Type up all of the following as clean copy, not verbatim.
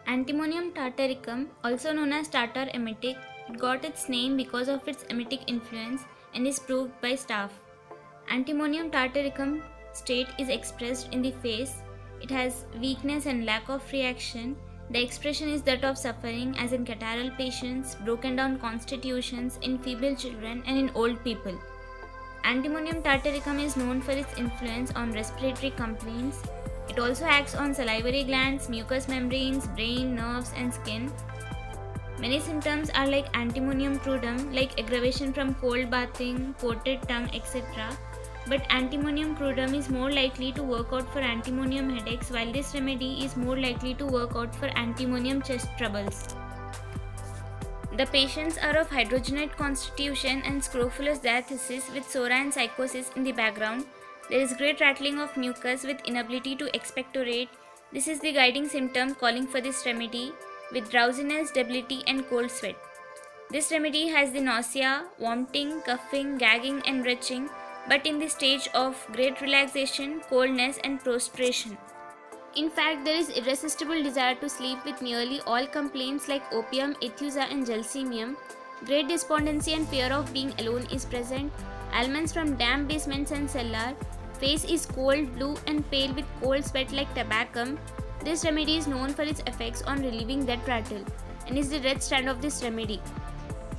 Antimonium tartaricum, also known as tartar emetic, it got its name because of its emetic influence and is proved by staff. Antimonium tartaricum state is expressed in the face. It has weakness and lack of reaction. The expression is that of suffering, as in catarrhal patients, broken down constitutions, in feeble children, and in old people. Antimonium tartaricum is known for its influence on respiratory complaints. It also acts on salivary glands, mucous membranes, brain, nerves, and skin. Many symptoms are like antimonium crudum, like aggravation from cold bathing, coated tongue, etc. But antimonium crudum is more likely to work out for antimonium headaches, while this remedy is more likely to work out for antimonium chest troubles. The patients are of hydrogenate constitution and scrofulous diathesis with sora and psychosis in the background. There is great rattling of mucus with inability to expectorate. This is the guiding symptom calling for this remedy, with drowsiness, debility, and cold sweat. This remedy has the nausea, vomiting, coughing, gagging, and retching, but in the stage of great relaxation, coldness, and prostration. In fact, there is irresistible desire to sleep with nearly all complaints like opium, ethusa, and gelsemium. Great despondency and fear of being alone is present. Ailments from damp basements and cellar. Face is cold, blue, and pale with cold sweat like tabacum. This remedy is known for its effects on relieving that rattle and is the red strand of this remedy.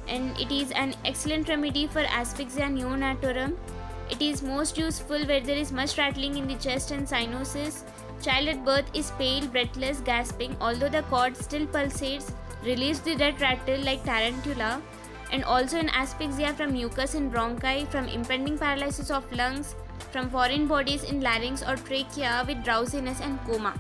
And it is an excellent remedy for asphyxia neonatorum. It is most useful where there is much rattling in the chest and cyanosis. Child at birth is pale, breathless, gasping, although the cord still pulsates, relieves the red rattle like tarantula, and also in asphyxia from mucus in bronchi, from impending paralysis of lungs, from foreign bodies in larynx or trachea with drowsiness and coma.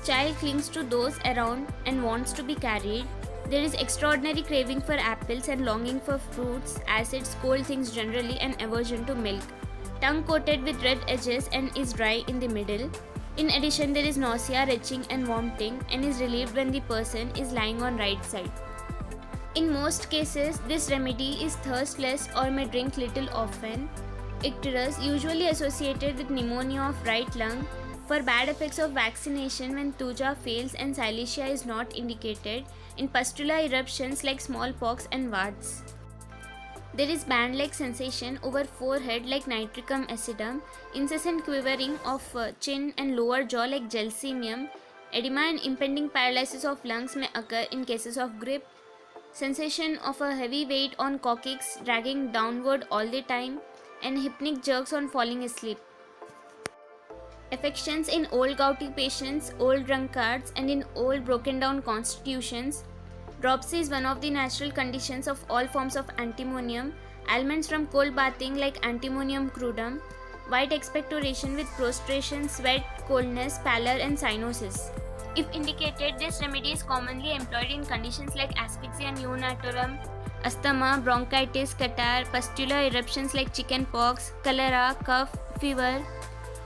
Child clings to those around and wants to be carried. There is extraordinary craving for apples and longing for fruits, acids, cold things generally, and aversion to milk. Tongue coated with red edges and is dry in the middle. In addition, there is nausea, retching, and vomiting, and is relieved when the person is lying on right side. In most cases, this remedy is thirstless or may drink little often. Icterus, usually associated with pneumonia of right lung. For bad effects of vaccination when thuja fails and silesia is not indicated, in pustula eruptions like smallpox and warts. There is band-like sensation over forehead like nitricum acidum, incessant quivering of chin and lower jaw like gelsemium. Edema and impending paralysis of lungs may occur in cases of grippe. Sensation of a heavy weight on coccyx dragging downward all the time, and hypnic jerks on falling asleep. Affections in old gouty patients, old drunkards, and in old broken down constitutions. Dropsy is one of the natural conditions of all forms of antimonium. Ailments from cold bathing like antimonium crudum. White expectoration with prostration, sweat, coldness, pallor, and cyanosis. If indicated, this remedy is commonly employed in conditions like asphyxia neonatorum, asthma, bronchitis, catarrh, pustular eruptions like chickenpox, cholera, cough, fever.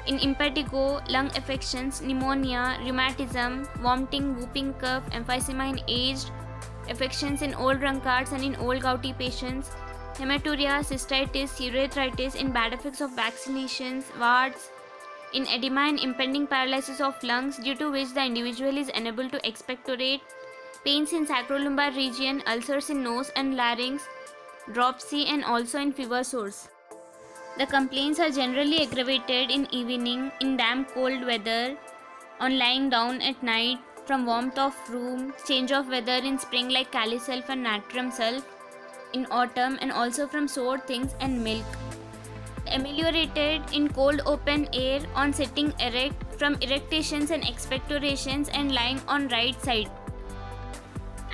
In impetigo, lung affections, pneumonia, rheumatism, vomiting, whooping cough, emphysema in aged, affections in old drunkards and in old gouty patients, hematuria, cystitis, urethritis, in bad effects of vaccinations, warts, in edema and impending paralysis of lungs due to which the individual is unable to expectorate, pains in sacrolumbar region, ulcers in nose and larynx, dropsy, and also in fever sores. The complaints are generally aggravated in evening, in damp cold weather, on lying down at night, from warmth of room, change of weather in spring like Kali sulf and natrum sulf, in autumn, and also from sore things and milk. Ameliorated in cold open air, on sitting erect, from erectations and expectorations, and lying on right side.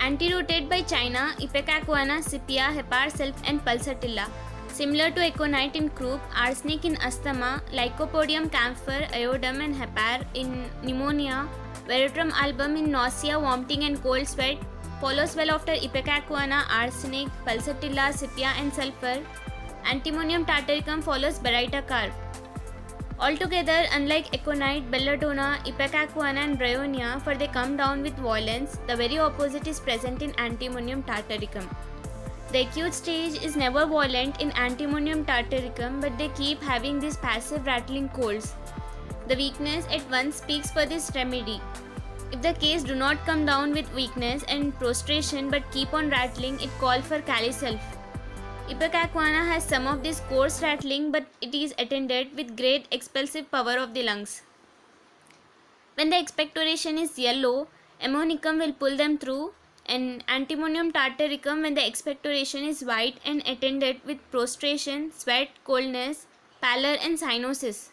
Antidoted by China, Ipecacuanha, Scipia, Hepar sulf, and Pulsatilla. Similar to aconite in croup, arsenic in asthma, Lycopodium camphor, iodum, and hepar in pneumonia, Veratrum album in nausea, vomiting, and cold sweat, follows well after Ipecacuanha, arsenic, Pulsatilla, Scipia, and sulfur. Antimonium tartaricum follows Baryta carp. Altogether, unlike aconite, belladonna, ipecacuanha and bryonia, for they come down with violence, the very opposite is present in antimonium tartaricum. The acute stage is never violent in antimonium tartaricum, but they keep having these passive rattling colds. The weakness at once speaks for this remedy. If the case do not come down with weakness and prostration but keep on rattling, it call for Calisulf. Ipecacuanha has some of this coarse rattling, but it is attended with great expulsive power of the lungs. When the expectoration is yellow, ammonicum will pull them through, and antimonium tartaricum when the expectoration is white and attended with prostration, sweat, coldness, pallor and cyanosis.